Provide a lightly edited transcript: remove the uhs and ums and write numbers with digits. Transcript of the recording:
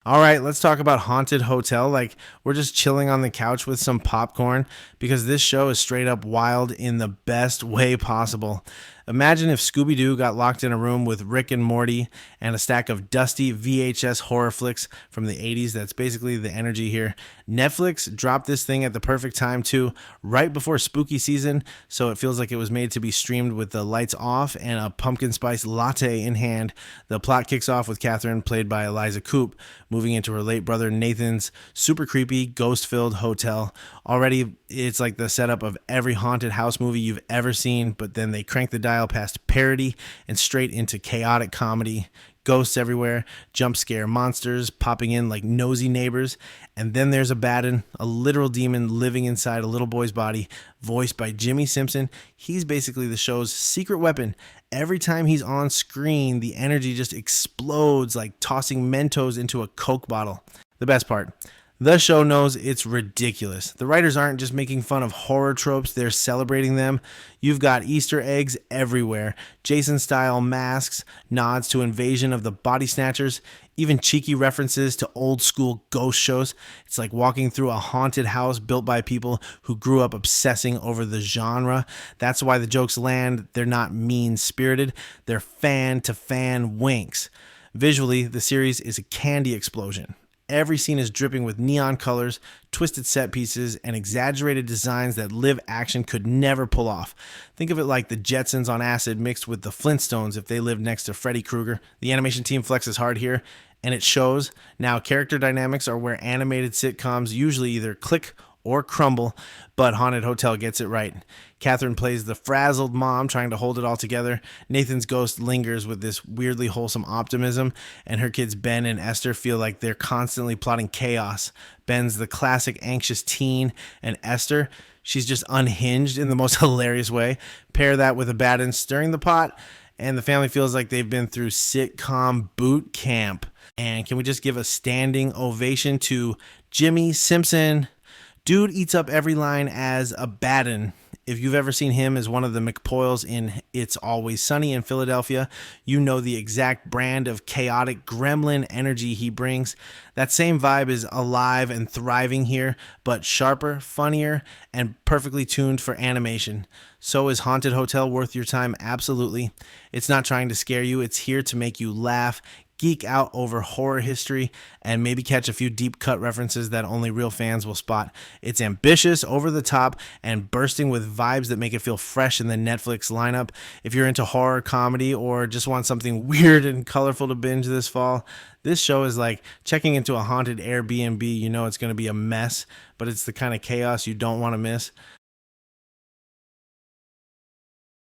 All right, let's talk about Haunted Hotel. Like, we're just chilling on the couch with some popcorn because this show is straight up wild in the best way possible. Imagine if Scooby Doo got locked in a room with Rick and Morty and a stack of dusty VHS horror flicks from the 80s. That's basically the energy here. Netflix dropped this thing at the perfect time, too, right before spooky season, so it feels like it was made to be streamed with the lights off and a pumpkin spice latte in hand. The plot kicks off with Katherine, played by Eliza Coupe, moving into her late brother Nathan's super creepy, ghost filled hotel. Already, it's like the setup of every haunted house movie you've ever seen, but then they crank the dial past parody and straight into chaotic comedy. Ghosts everywhere, jump scare monsters popping in like nosy neighbors, and then there's Abaddon, a literal demon living inside a little boy's body, voiced by Jimmi Simpson. He's basically the show's secret weapon. Every time he's on screen, the energy just explodes like tossing Mentos into a Coke bottle. The best part, the show knows it's ridiculous. The writers aren't just making fun of horror tropes, they're celebrating them. You've got Easter eggs everywhere, Jason style masks, nods to Invasion of the Body Snatchers, even cheeky references to old school ghost shows. It's like walking through a haunted house built by people who grew up obsessing over the genre. That's why the jokes land. They're not mean spirited, they're fan to fan winks. Visually, the series is a candy explosion. Every scene is dripping with neon colors, twisted set pieces, and exaggerated designs that live action could never pull off. Think of it like the Jetsons on acid mixed with the Flintstones if they lived next to Freddy Krueger. The animation team flexes hard here, and it shows. Now, character dynamics are where animated sitcoms usually either click or crumble, but Haunted Hotel gets it right. Katherine plays the frazzled mom trying to hold it all together. Nathan's ghost lingers with this weirdly wholesome optimism, and her kids Ben and Esther feel like they're constantly plotting chaos. Ben's the classic anxious teen, and Esther, she's just unhinged in the most hilarious way. Pair that with Abaddon stirring the pot, and the family feels like they've been through sitcom boot camp. And can we just give a standing ovation to Jimmi Simpson? Dude eats up every line as Abaddon. If you've ever seen him as one of the McPoyles in It's Always Sunny in Philadelphia, you know the exact brand of chaotic gremlin energy he brings. That same vibe is alive and thriving here, but sharper, funnier, and perfectly tuned for animation. So is Haunted Hotel worth your time? Absolutely. It's not trying to scare you, it's here to make you laugh, geek out over horror history, and maybe catch a few deep cut references that only real fans will spot. It's ambitious, over the top, and bursting with vibes that make it feel fresh in the Netflix lineup. If you're into horror comedy or just want something weird and colorful to binge this fall, this show is like checking into a haunted Airbnb. You know it's going to be a mess, but it's the kind of chaos you don't want to miss.